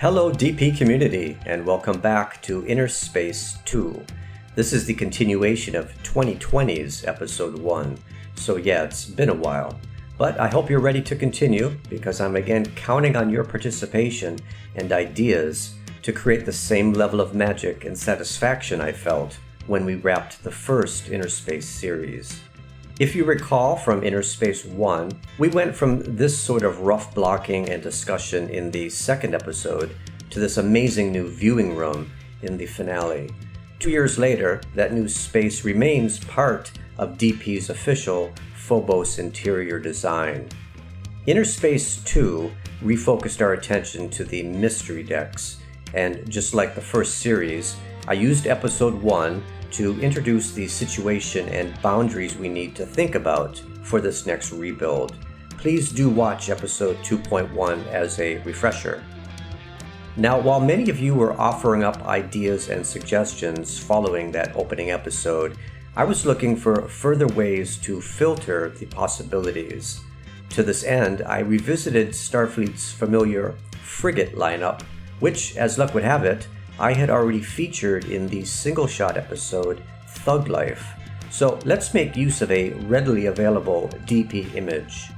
Hello DP community, and welcome back to Inner Space 2. This is the continuation of 2020's episode 1, so yeah, it's been a while. But I hope you're ready to continue, because I'm again counting on your participation and ideas to create the same level of magic and satisfaction I felt when we wrapped the first Inner Space series. If you recall from Inner Space 1, we went from this sort of rough blocking and discussion in the second episode to this amazing new viewing room in the finale. 2 years later, that new space remains part of DP's official Phobos interior design. Inner Space 2 refocused our attention to the mystery decks, and just like the first series, I used episode 1 to introduce the situation and boundaries we need to think about for this next rebuild. Please do watch episode 2.1 as a refresher. Now, while many of you were offering up ideas and suggestions following that opening episode, I was looking for further ways to filter the possibilities. To this end, I revisited Starfleet's familiar frigate lineup, which, as luck would have it, I had already featured in the single-shot episode, Thug Life. So let's make use of a readily available DP image.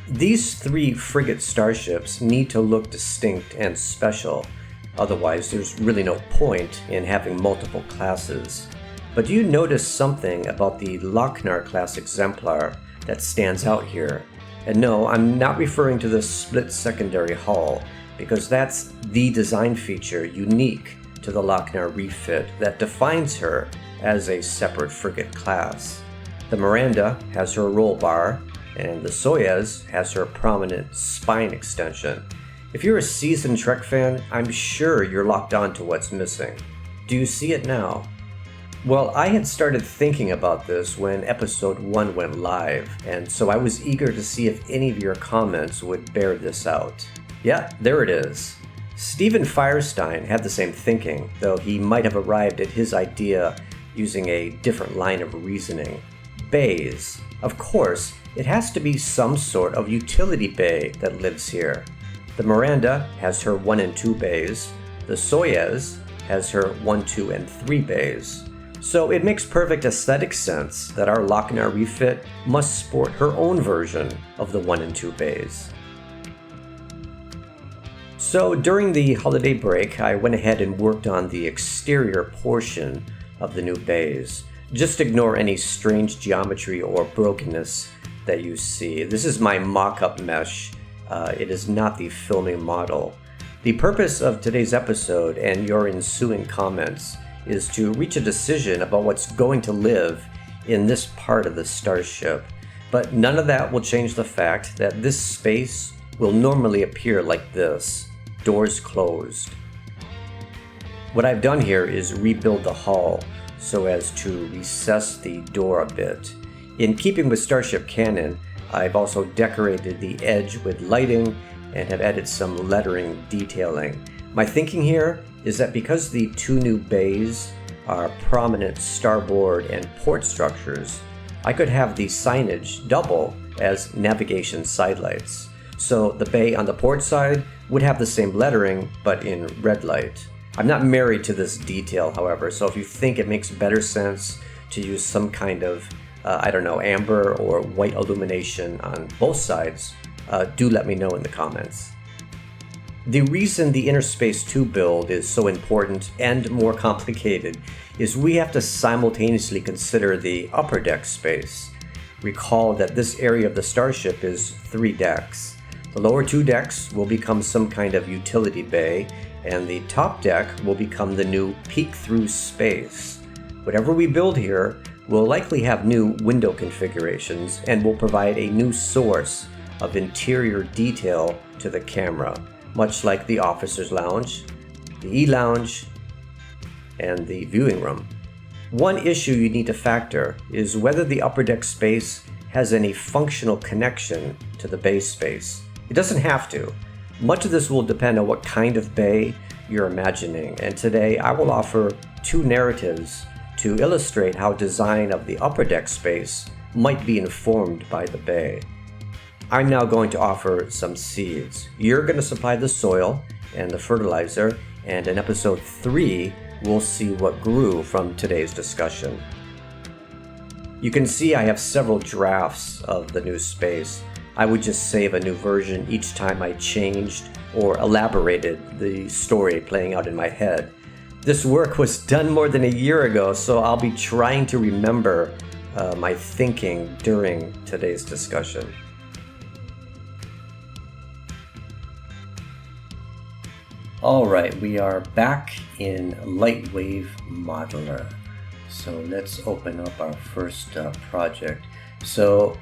These 3 frigate starships need to look distinct and special, otherwise there's really no point in having multiple classes. But do you notice something about the Lochnar class exemplar that stands out here? And no, I'm not referring to the split secondary hull, because that's the design feature unique to the Lochnar refit that defines her as a separate frigate class. The Miranda has her roll bar, and the Soyuz has her prominent spine extension. If you're a seasoned Trek fan, I'm sure you're locked on to what's missing. Do you see it now? Well, I had started thinking about this when episode 1 went live, and so I was eager to see if any of your comments would bear this out. Yeah, there it is. Stephen Firestein had the same thinking, though he might have arrived at his idea using a different line of reasoning. Bays. Of course, it has to be some sort of utility bay that lives here. The Miranda has her 1 and 2 bays. The Soyuz has her 1, 2, and 3 bays. So it makes perfect aesthetic sense that our Lochnar refit must sport her own version of the 1 and 2 bays. So during the holiday break, I went ahead and worked on the exterior portion of the new bays. Just ignore any strange geometry or brokenness that you see. This is my mock-up mesh. It is not the filming model. The purpose of today's episode and your ensuing comments is to reach a decision about what's going to live in this part of the starship. But none of that will change the fact that this space will normally appear like this, doors closed. What I've done here is rebuild the hull so as to recess the door a bit. In keeping with Starship canon, I've also decorated the edge with lighting and have added some lettering detailing. My thinking here is that because the 2 new bays are prominent starboard and port structures, I could have the signage double as navigation sidelights. So the bay on the port side would have the same lettering, but in red light. I'm not married to this detail, however, so if you think it makes better sense to use some kind of, amber or white illumination on both sides, do let me know in the comments. The reason the Inner Space 2 build is so important and more complicated is we have to simultaneously consider the upper deck space. Recall that this area of the starship is 3 decks. The lower 2 decks will become some kind of utility bay, and the top deck will become the new peek-through space. Whatever we build here will likely have new window configurations and will provide a new source of interior detail to the camera, much like the officer's lounge, the E-lounge, and the viewing room. One issue you need to factor is whether the upper deck space has any functional connection to the bay space. It doesn't have to. Much of this will depend on what kind of bay you're imagining, and today I will offer 2 narratives to illustrate how design of the upper deck space might be informed by the bay. I'm now going to offer some seeds. You're going to supply the soil and the fertilizer, and in episode 3, we'll see what grew from today's discussion. You can see I have several drafts of the new space. I would just save a new version each time I changed or elaborated the story playing out in my head. This work was done more than a year ago, so I'll be trying to remember my thinking during today's discussion. Alright, we are back in Lightwave Modeler. So let's open up our first project. So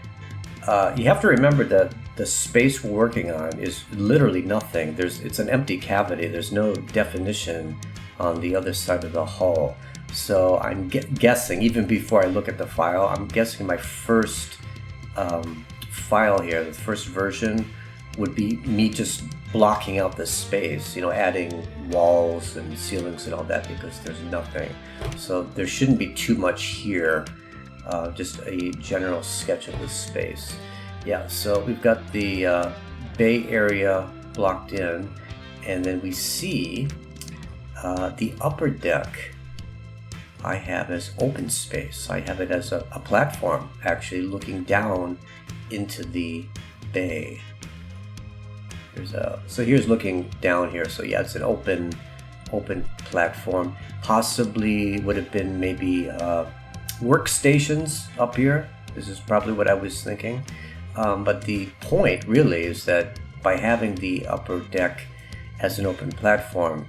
you have to remember that the space we're working on is literally nothing. It's an empty cavity. There's no definition on the other side of the hull. So I'm guessing, even before I look at the file, I'm guessing my first file here, the first version, would be me just blocking out the space, adding walls and ceilings and all that, because there's nothing. So there shouldn't be too much here, just a general sketch of the space. Yeah, so we've got the bay area blocked in, and then we see the upper deck I have as open space. I have it as a platform, actually looking down into the bay. So here's looking down here. So yeah, it's an open platform. Possibly would have been maybe workstations up here. This is probably what I was thinking. But the point really is that by having the upper deck as an open platform,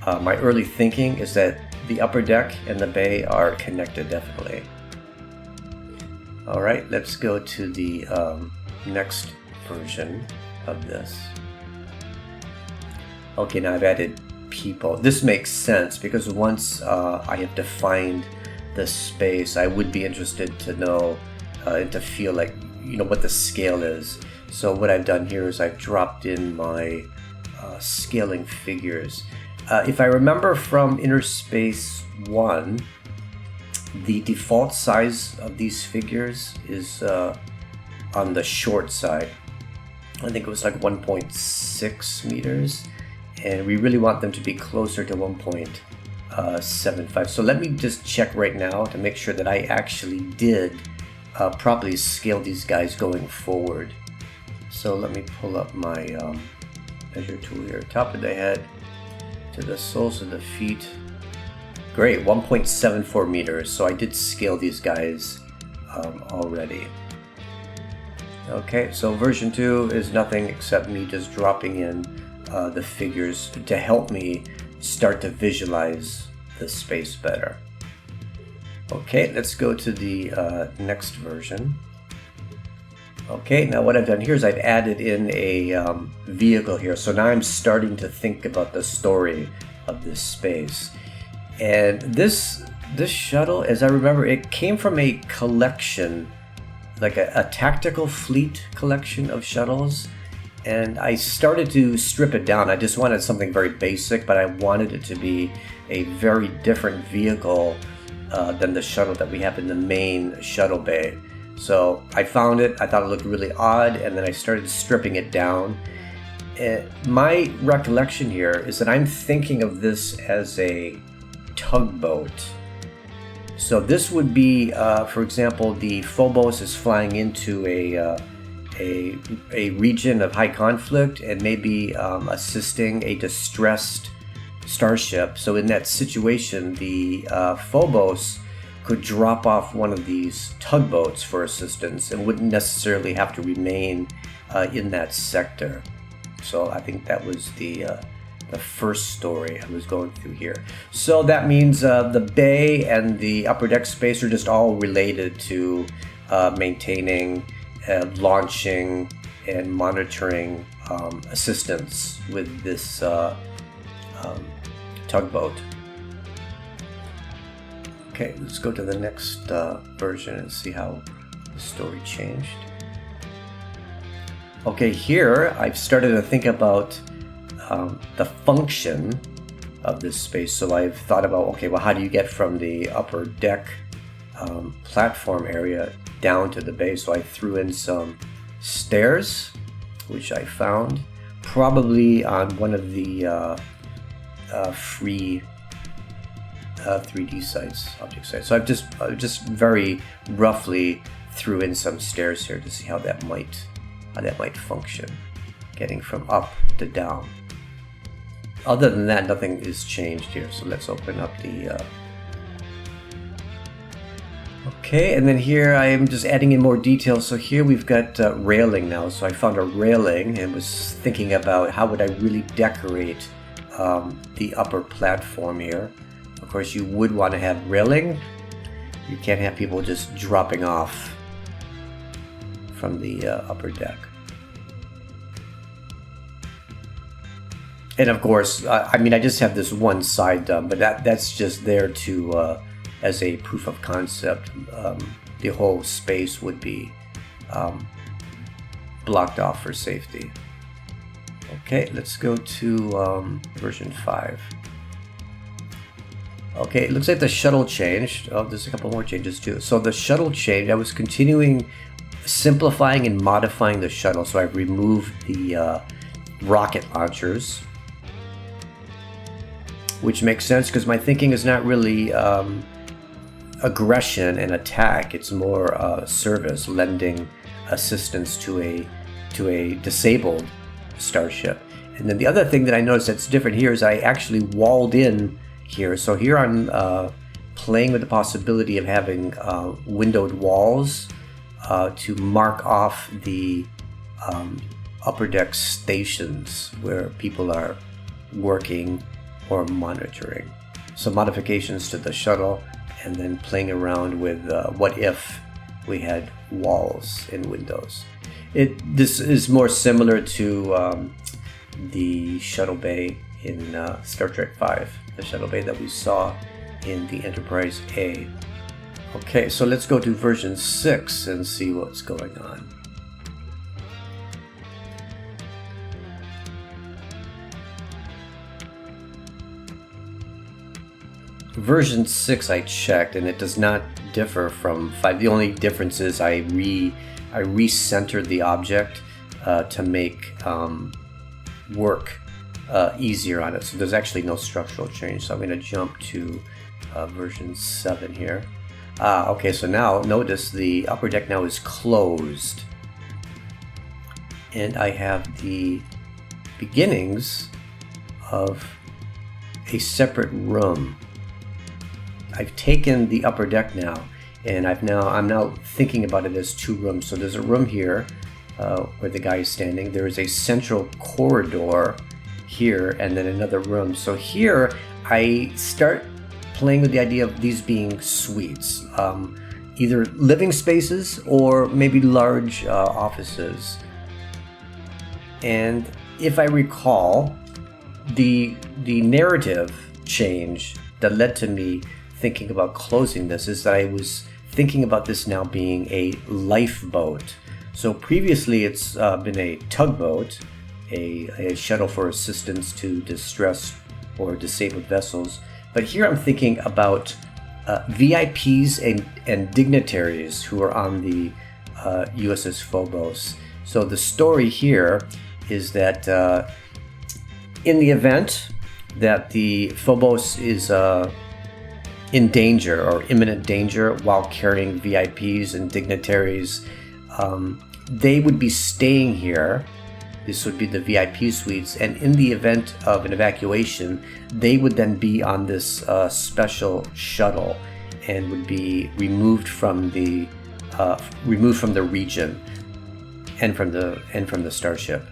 my early thinking is that the upper deck and the bay are connected, definitely. All right, let's go to the next version of this. Okay, now I've added people. This makes sense because once I have defined the space, I would be interested to know and to feel like, what the scale is. So what I've done here is I've dropped in my scaling figures. If I remember from Inner Space 1, the default size of these figures is on the short side. I think it was like 1.6 meters. And we really want them to be closer to 1.75. So let me just check right now to make sure that I actually did properly scale these guys going forward. So let me pull up my measure tool here. Top of the head to the soles of the feet. Great, 1.74 meters. So I did scale these guys already. Okay, so version 2 is nothing except me just dropping in the figures to help me start to visualize the space better. Okay, let's go to the next version. Okay, now what I've done here is I've added in a vehicle here. So now I'm starting to think about the story of this space. And this shuttle, as I remember, it came from a collection, like a tactical fleet collection of shuttles. And I started to strip it down. I just wanted something very basic, but I wanted it to be a very different vehicle than the shuttle that we have in the main shuttle bay. So I found it, I thought it looked really odd, and then I started stripping it down. My recollection here is that I'm thinking of this as a tugboat. So this would be, for example, the Phobos is flying into a region of high conflict and maybe assisting a distressed starship. So in that situation, the Phobos could drop off one of these tugboats for assistance and wouldn't necessarily have to remain in that sector. So I think that was the first story I was going through here. So that means the bay and the upper deck space are just all related to maintaining, launching, and monitoring assistance with this tugboat. Okay, let's go to the next version and see how the story changed. Okay, here I've started to think about the function of this space. So I've thought about, okay, well, how do you get from the upper deck platform area down to the bay? So I threw in some stairs, which I found probably on one of the free 3D sites, object sites. So I've just very roughly threw in some stairs here to see how that might function, getting from up to down. Other than that, nothing is changed here. So let's open up the okay, and then here I am just adding in more details. So here we've got railing now. So I found a railing and was thinking about how would I really decorate the upper platform here. Of course, you would want to have railing. You can't have people just dropping off from the upper deck. And of course, I mean, I just have this one side done, but that's just there to as a proof of concept. The whole space would be blocked off for safety. Okay, let's go to version 5. Okay, it looks like the shuttle changed. Oh, there's a couple more changes too. So the shuttle changed. I was continuing simplifying and modifying the shuttle. So I removed the rocket launchers, which makes sense because my thinking is not really aggression and attack. It's more service, lending assistance to a disabled starship. And then the other thing that I noticed that's different here is I actually walled in here. So here I'm playing with the possibility of having windowed walls to mark off the upper deck stations where people are working or monitoring. So modifications to the shuttle, and then playing around with what if we had walls and windows. This is more similar to the shuttle bay in Star Trek V, the shuttle bay that we saw in the Enterprise A. Okay, so let's go to version 6 and see what's going on. Version 6 I checked, and it does not differ from 5. The only difference is I recentered the object to make work easier on it. So there's actually no structural change. So I'm going to jump to version 7 here. Okay, so now notice the upper deck now is closed, and I have the beginnings of a separate room. I've taken the upper deck now, and I'm now thinking about it as 2 rooms. So there's a room here where the guy is standing. There is a central corridor here, and then another room. So here I start playing with the idea of these being suites, either living spaces or maybe large offices. And if I recall, the narrative change that led to me thinking about closing this is that I was thinking about this now being a lifeboat. So previously it's been a tugboat, a shuttle for assistance to distressed or disabled vessels. But here I'm thinking about VIPs and dignitaries who are on the USS Phobos. So the story here is that in the event that the Phobos is in danger or imminent danger while carrying VIPs and dignitaries, they would be staying here. This would be the VIP suites, and in the event of an evacuation, they would then be on this special shuttle and would be removed from the region and from the starship.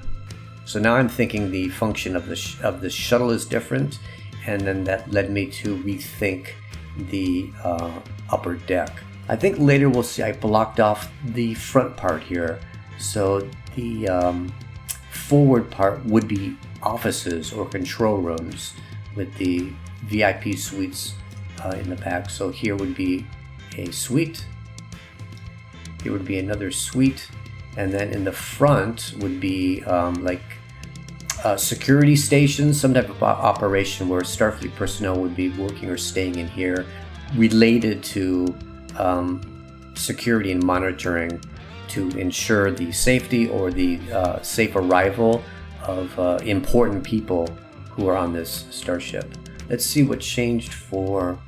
So now I'm thinking the function of the shuttle is different, and then that led me to rethink the upper deck. I think later we'll see I blocked off the front part here, so the forward part would be offices or control rooms with the VIP suites in the back. So here would be a suite, here would be another suite, and then in the front would be like security stations, some type of operation where Starfleet personnel would be working or staying in here related to security and monitoring to ensure the safety or the safe arrival of important people who are on this starship. Let's see what changed for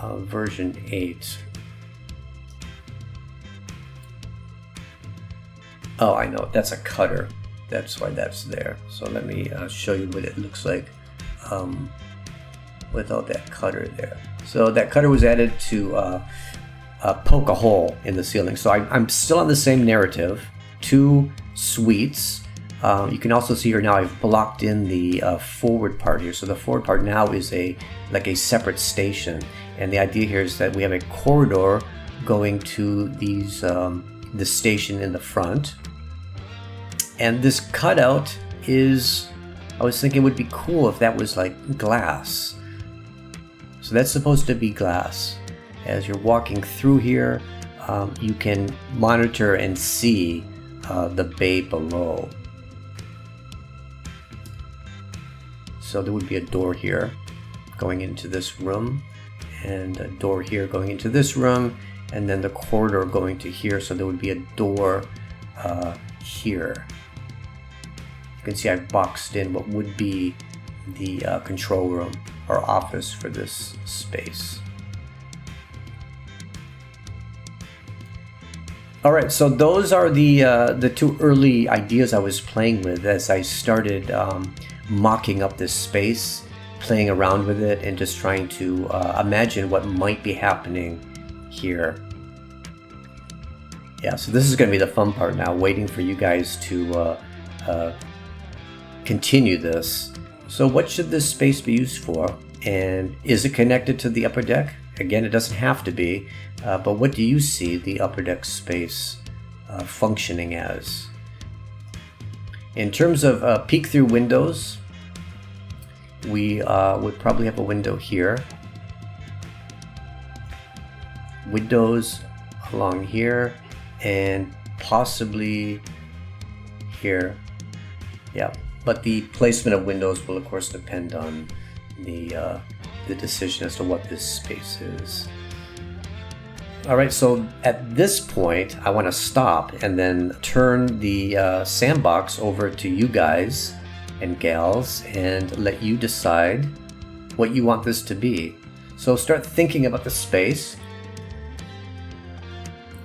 version 8. Oh, I know, that's a cutter. That's why that's there. So let me show you what it looks like without that cutter there. So that cutter was added to poke a hole in the ceiling. So I'm still on the same narrative. 2 suites. You can also see here now I've blocked in the forward part here. So the forward part now is like a separate station. And the idea here is that we have a corridor going to these the station in the front. And this cutout is, I was thinking it would be cool if that was like glass. So that's supposed to be glass. As you're walking through here, you can monitor and see the bay below. So there would be a door here going into this room, and a door here going into this room, and then the corridor going to here. So there would be a door here. You can see I've boxed in what would be the control room or office for this space. All right, so those are the 2 early ideas I was playing with as I started mocking up this space, playing around with it, and just trying to imagine what might be happening here. Yeah, so this is going to be the fun part now, waiting for you guys to continue this. So what should this space be used for? And is it connected to the upper deck? Again, it doesn't have to be, but what do you see the upper deck space functioning as? In terms of peek through windows, we would probably have a window here. Windows along here, and possibly here. Yeah, but the placement of windows will of course depend on the decision as to what this space is. All right, so at this point, I want to stop and then turn the sandbox over to you guys and gals and let you decide what you want this to be. So start thinking about the space.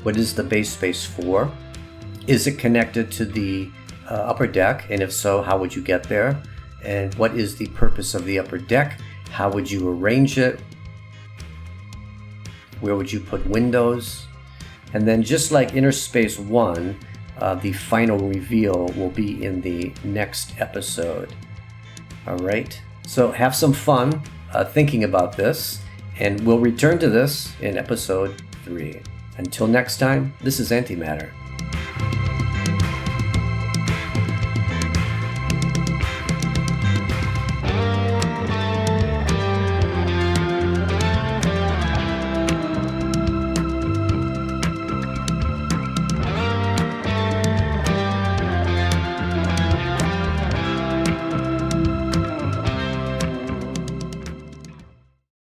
What is the base space for? Is it connected to the upper deck? And if so, how would you get there? And what is the purpose of the upper deck? How would you arrange it? Where would you put windows? And then just like Inner Space 1, the final reveal will be in the next episode. All right, so have some fun thinking about this, and we'll return to this in episode 3. Until next time, this is Antimatter.